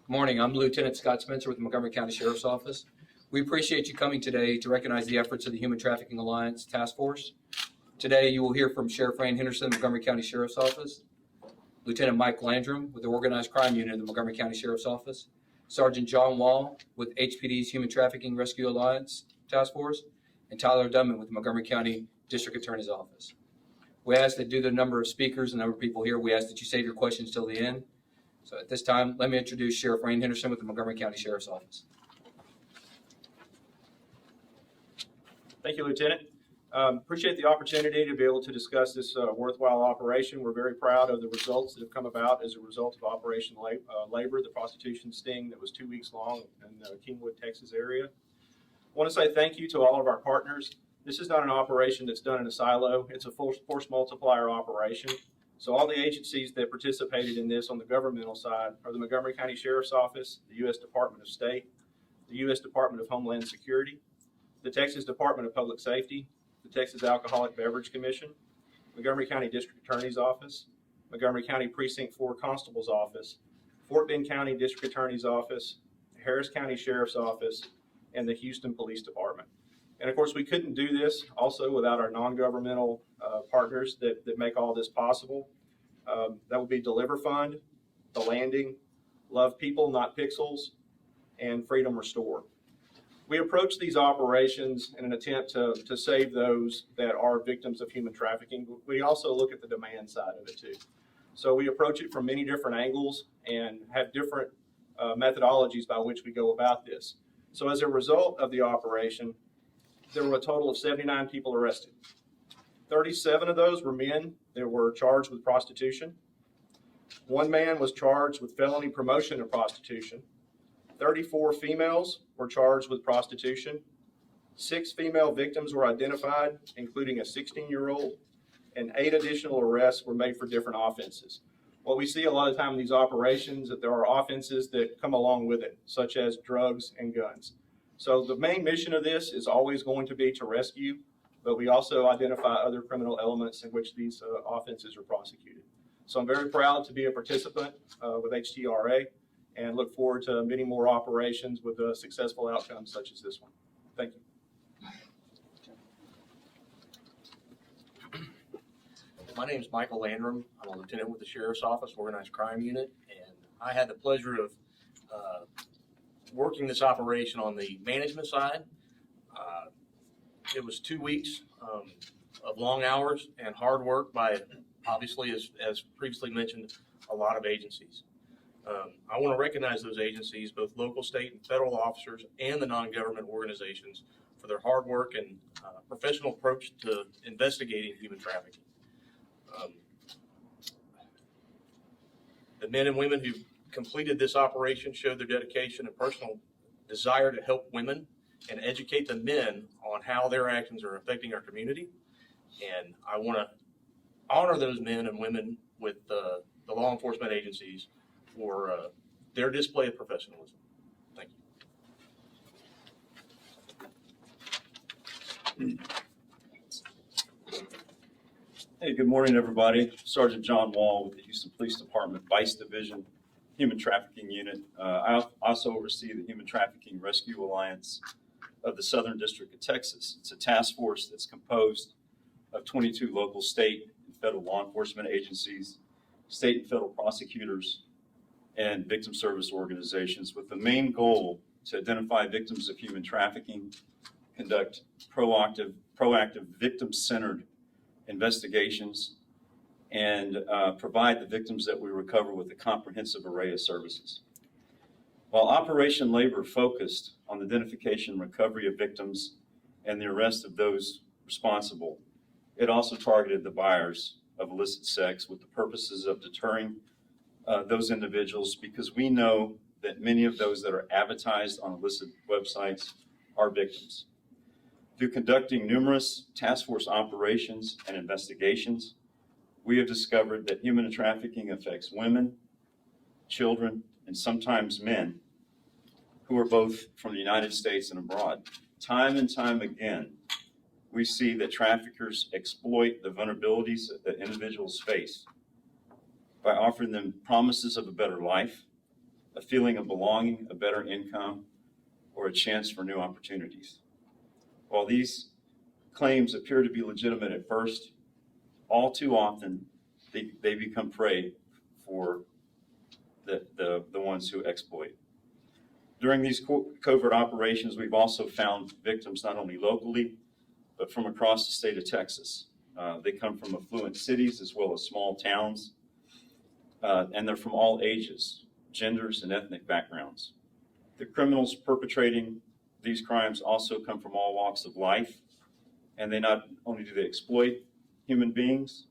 Good morning. I'm Lieutenant Scott Spencer with the Montgomery County Sheriff's Office. We appreciate you coming today to recognize the efforts of the Human Trafficking Alliance Task Force. Today, you will hear from Sheriff Rain Henderson, Montgomery County Sheriff's Office, Lieutenant Mike Landrum with the Organized Crime Unit of the Montgomery County Sheriff's Office, Sergeant John Wall with HPD's Human Trafficking Rescue Alliance Task Force, and Tyler Dunman with the Montgomery County District Attorney's Office. We ask that due to the number of speakers and number of people here, we ask that you save your questions till the end. So at this time, let me introduce Sheriff Rain Henderson with the Montgomery County Sheriff's Office. Thank you, Lieutenant. Appreciate the opportunity to be able to discuss this worthwhile operation. We're very proud of the results that have come about as a result of Operation Labor, the prostitution sting that was 2 weeks long in the Kingwood, Texas area. I want to say thank you to all of our partners. This is not an operation that's done in a silo. It's a force multiplier operation. So all the agencies that participated in this on the governmental side are the Montgomery County Sheriff's Office, the U.S. Department of State, the U.S. Department of Homeland Security, the Texas Department of Public Safety, the Texas Alcoholic Beverage Commission, Montgomery County District Attorney's Office, Montgomery County Precinct 4 Constable's Office, Fort Bend County District Attorney's Office, Harris County Sheriff's Office, and the Houston Police Department. And of course, we couldn't do this also without our non-governmental partners that make all this possible. That would be Deliver Fund, The Landing, Love People, Not Pixels, and Freedom Restore. We approach these operations in an attempt to save those that are victims of human trafficking. We also look at the demand side of it too. So we approach it from many different angles and have different methodologies by which we go about this. So as a result of the operation, there were a total of 79 people arrested. 37 of those were men that were charged with prostitution. One man was charged with felony promotion of prostitution. 34 females were charged with prostitution. 6 female victims were identified, including a 16-year-old, and 8 additional arrests were made for different offenses. What we see a lot of time in these operations that there are offenses that come along with it, such as drugs and guns. So the main mission of this is always going to be to rescue, but we also identify other criminal elements in which these offenses are prosecuted. So I'm very proud to be a participant with HTRA and look forward to many more operations with successful outcomes such as this one. Thank you. My name is Michael Landrum. I'm a lieutenant with the Sheriff's Office, Organized Crime Unit, and I had the pleasure of working this operation on the management side. It was 2 weeks of long hours and hard work by, obviously, as previously mentioned, a lot of agencies. I want to recognize those agencies, both local, state, and federal officers and the non-government organizations for their hard work and professional approach to investigating human trafficking. The men and women who completed this operation showed their dedication and personal desire to help women and educate the men on how their actions are affecting our community. And I want to honor those men and women with the law enforcement agencies for their display of professionalism. Thank you. Hey, good morning, everybody. Sergeant John Wall with the Houston Police Department Vice Division Human Trafficking Unit. I also oversee the Human Trafficking Rescue Alliance of the Southern District of Texas. It's a task force that's composed of 22 local, state, and federal law enforcement agencies, state and federal prosecutors, and victim service organizations with the main goal to identify victims of human trafficking, conduct proactive victim-centered investigations, and provide the victims that we recover with a comprehensive array of services. While Operation Labor focused on the identification and recovery of victims and the arrest of those responsible, it also targeted the buyers of illicit sex with the purposes of deterring those individuals, because we know that many of those that are advertised on illicit websites are victims. Through conducting numerous task force operations and investigations, we have discovered that human trafficking affects women, children, and sometimes men who are both from the United States and abroad. Time and time again, we see that traffickers exploit the vulnerabilities that individuals face by offering them promises of a better life, a feeling of belonging, a better income, or a chance for new opportunities. While these claims appear to be legitimate at first, all too often they become prey for the ones who exploit. During these covert operations, we've also found victims not only locally, but from across the state of Texas. They come from affluent cities as well as small towns, and they're from all ages, genders, and ethnic backgrounds. The criminals perpetrating these crimes also come from all walks of life, and they not only do they exploit human beings,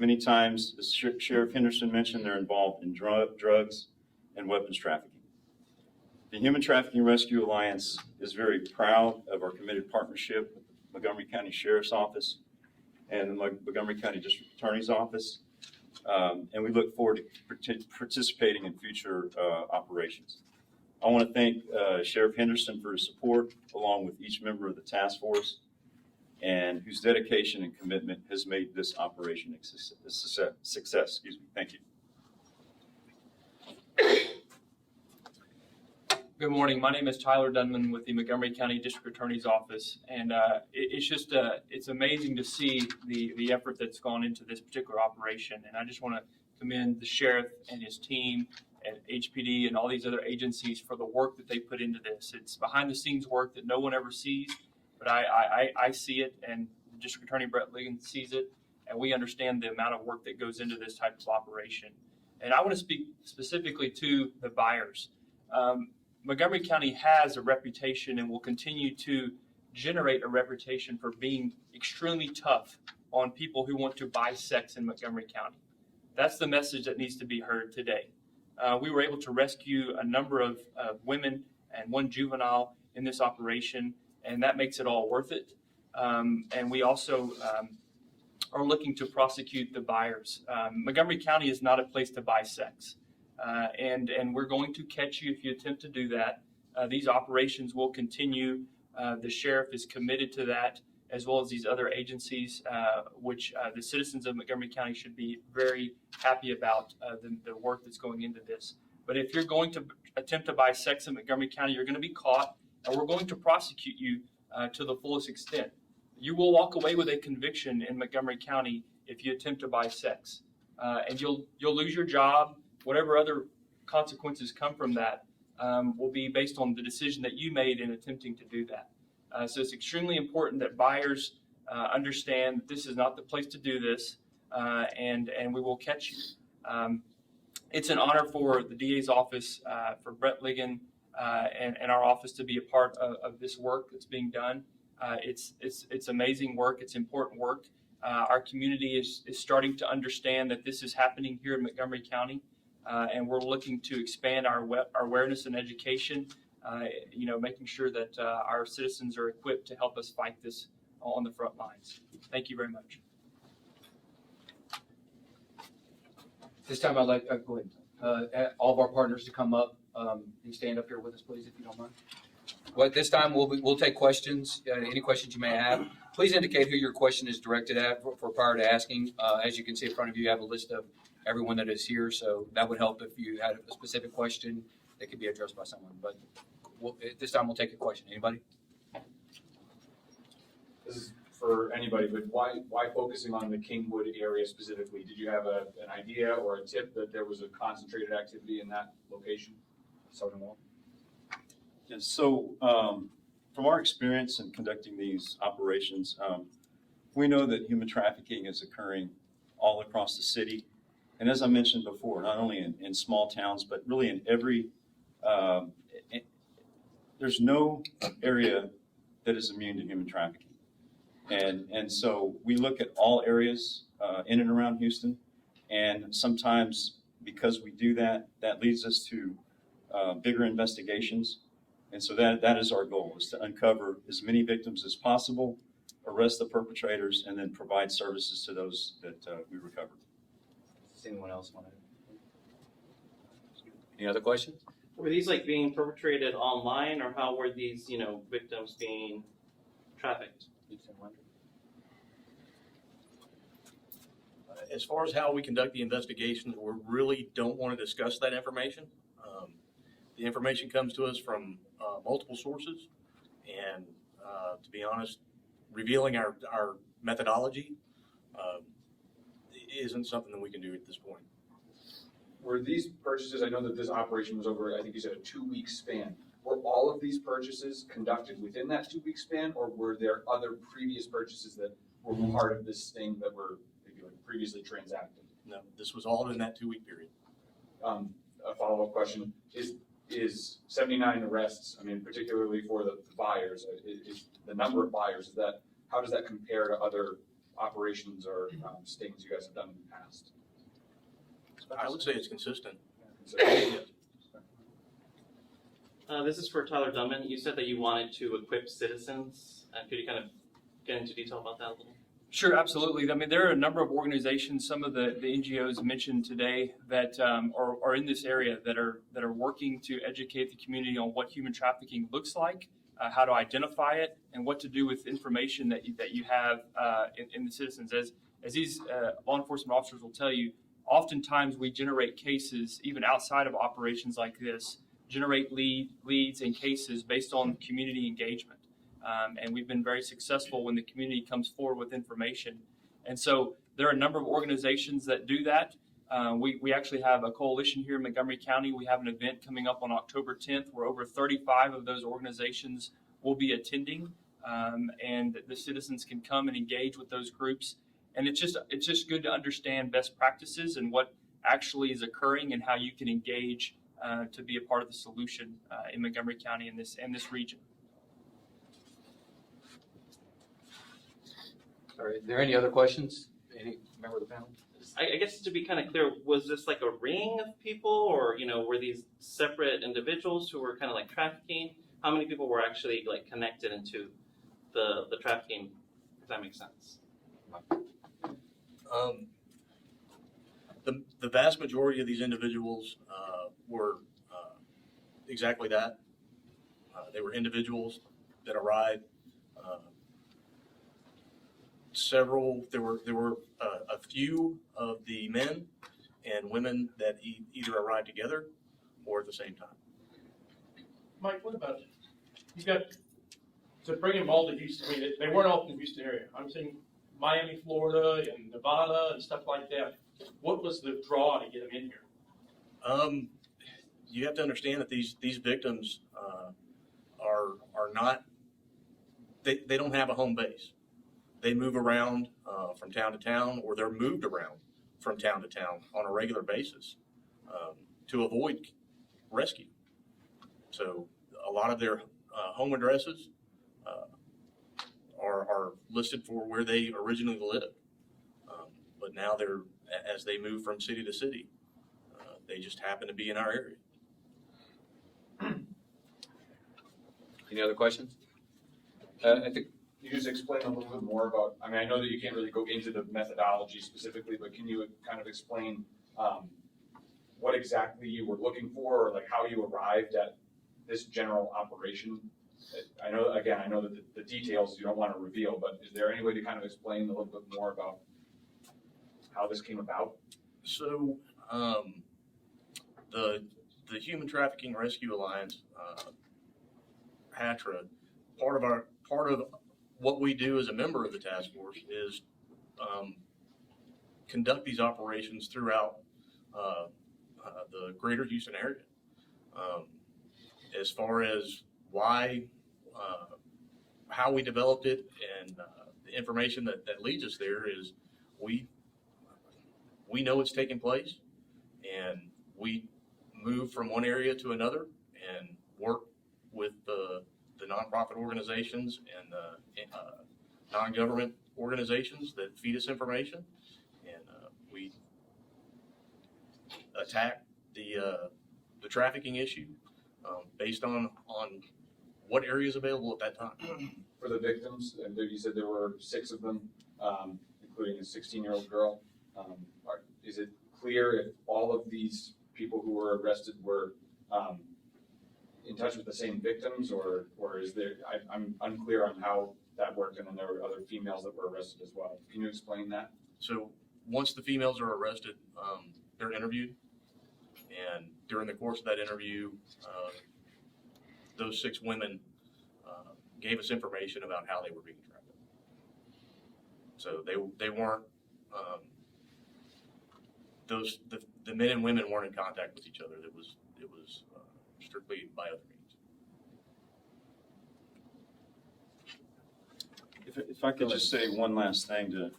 many times, as Sheriff Henderson mentioned, they're involved in drugs and weapons trafficking. The Human Trafficking Rescue Alliance is very proud of our committed partnership with the Montgomery County Sheriff's Office and the Montgomery County District Attorney's Office, and we look forward to participating in future operations. I want to thank Sheriff Henderson for his support, along with each member of the task force, and whose dedication and commitment has made this operation a success. Excuse me. Thank you. Good morning. My name is Tyler Dunman with the Montgomery County District Attorney's Office, and it's amazing to see the effort that's gone into this particular operation. And I just want to commend the sheriff and his team and HPD and all these other agencies for the work that they put into this. It's behind the scenes work that no one ever sees, but I see it, and District Attorney Brett Ligon sees it, and we understand the amount of work that goes into this type of operation. And I want to speak specifically to the buyers. Montgomery County has a reputation and will continue to generate a reputation for being extremely tough on people who want to buy sex in Montgomery County. That's the message that needs to be heard today. We were able to rescue a number of women and one juvenile in this operation, and that makes it all worth it. And we also are looking to prosecute the buyers. Montgomery County is not a place to buy sex. And we're going to catch you if you attempt to do that. These operations will continue. The sheriff is committed to that, as well as these other agencies, which the citizens of Montgomery County should be very happy about the work that's going into this. But if you're going to attempt to buy sex in Montgomery County, you're going to be caught, and we're going to prosecute you to the fullest extent. You will walk away with a conviction in Montgomery County if you attempt to buy sex, and you'll lose your job. Whatever other consequences come from that will be based on the decision that you made in attempting to do that. So it's extremely important that buyers understand that this is not the place to do this, and we will catch you. It's an honor for the DA's office, for Brett Ligon, and our office to be a part of this work that's being done. It's amazing work. It's important work. Our community is starting to understand that this is happening here in Montgomery County. And we're looking to expand our awareness and education, making sure that our citizens are equipped to help us fight this on the front lines. Thank you very much. This time I'd like, go ahead, all of our partners to come up and stand up here with us, please, if you don't mind. Well, at this time, we'll take questions, any questions you may have. Please indicate who your question is directed at for prior to asking. As you can see in front of you, you have a list of everyone that is here, so that would help if you had a specific question that could be addressed by someone. But at this time, we'll take a question. Anybody? This is for anybody, but why focusing on the Kingwood area specifically? Did you have an idea or a tip that there was a concentrated activity in that location? Sergeant Wall? And so from our experience in conducting these operations, we know that human trafficking is occurring all across the city. And as I mentioned before, not only in small towns, but really in every, there's no area that is immune to human trafficking. And so we look at all areas in and around Houston, and sometimes because we do that, that leads us to bigger investigations. And so that is our goal, is to uncover as many victims as possible, arrest the perpetrators, and then provide services to those that we recovered. Does anyone else want to? Any other questions? Were these like being perpetrated online, or how were these, victims being trafficked? As far as how we conduct the investigations, we really don't want to discuss that information. The information comes to us from multiple sources, and to be honest, revealing our methodology isn't something that we can do at this point. Were these purchases, I know that this operation was over, I think you said a 2-week span. Were all of these purchases conducted within that 2-week span, or were there other previous purchases that were part of this thing that were maybe like previously transacted? No, this was all in that 2-week period. A follow-up question, is 79 arrests, I mean, particularly for the buyers, is the number of buyers, how does that compare to other operations or stings you guys have done in the past? I would say it's consistent. So, This is for Tyler Dunman. You said that you wanted to equip citizens. Could you kind of get into detail about that a little? Sure, absolutely. I mean, there are a number of organizations, some of the NGOs mentioned today that are in this area that are working to educate the community on what human trafficking looks like, how to identify it, and what to do with information that you have in the citizens. As these law enforcement officers will tell you, oftentimes we generate cases even outside of operations like this, generate leads and cases based on community engagement. And we've been very successful when the community comes forward with information. And so there are a number of organizations that do that. We actually have a coalition here in Montgomery County. We have an event coming up on October 10th where over 35 of those organizations will be attending, and the citizens can come and engage with those groups. And it's just good to understand best practices and what actually is occurring and how you can engage to be a part of the solution in Montgomery County and this region. All right, are there any other questions? Any member of the panel? I guess to be kind of clear, was this like a ring of people, or were these separate individuals who were kind of like trafficking? How many people were actually like connected into the trafficking? If that makes sense. The vast majority of these individuals were exactly that. They were individuals that arrived. There were a few of the men and women that either arrived together or at the same time. Mike, what about you got to bring them all to Houston? I mean, they weren't all in the Houston area. I'm saying Miami, Florida, and Nevada and stuff like that. What was the draw to get them in here? You have to understand that these victims are not. They don't have a home base. They move around from town to town, or they're moved around from town to town on a regular basis to avoid rescue. So a lot of their home addresses are listed for where they originally lived. But now as they move from city to city, they just happen to be in our area. Any other questions? I think Can you just explain a little bit more about, I mean, I know that you can't really go into the methodology specifically, but can you kind of explain what exactly you were looking for, or like how you arrived at this general operation? I know that the details you don't want to reveal, but is there any way to kind of explain a little bit more about how this came about? So the Human Trafficking Rescue Alliance, HATRA, part of what we do as a member of the task force is conduct these operations throughout the greater Houston area. As far as why, how we developed it, and the information that leads us there is we know it's taking place, and we move from one area to another and work with the nonprofit organizations and the non-government organizations that feed us information, and we attack the trafficking issue based on what area is available at that time. For the victims, and you said there were 6 of them, including a 16-year-old girl. Is it clear if all of these people who were arrested were in touch with the same victims, or is there? I'm unclear on how that worked, and then there were other females that were arrested as well. Can you explain that? So once the females are arrested, they're interviewed, and during the course of that interview, those 6 women gave us information about how they were being trafficked. So they weren't, the men and women weren't in contact with each other. It was strictly by other means. If I could just say one last thing to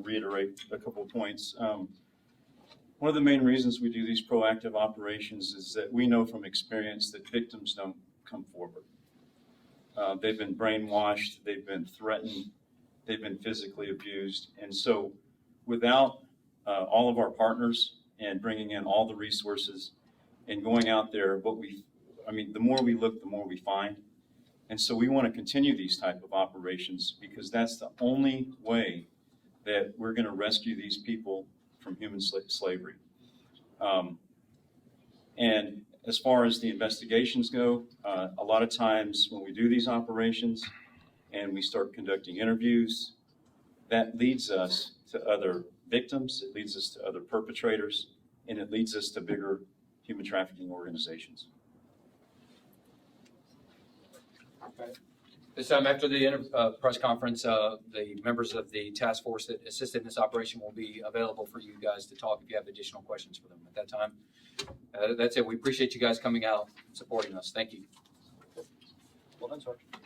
reiterate a couple of points. One of the main reasons we do these proactive operations is that we know from experience that victims don't come forward. They've been brainwashed, they've been threatened, they've been physically abused. And so without all of our partners and bringing in all the resources and going out there, the more we look, the more we find. And so we want to continue these type of operations because that's the only way that we're going to rescue these people from human slavery. And as far as the investigations go, a lot of times when we do these operations and we start conducting interviews, that leads us to other victims, it leads us to other perpetrators, and it leads us to bigger human trafficking organizations. This time after the press conference, the members of the task force that assisted in this operation will be available for you guys to talk if you have additional questions for them at that time. That's it. We appreciate you guys coming out and supporting us. Thank you. Well done, Sergeant.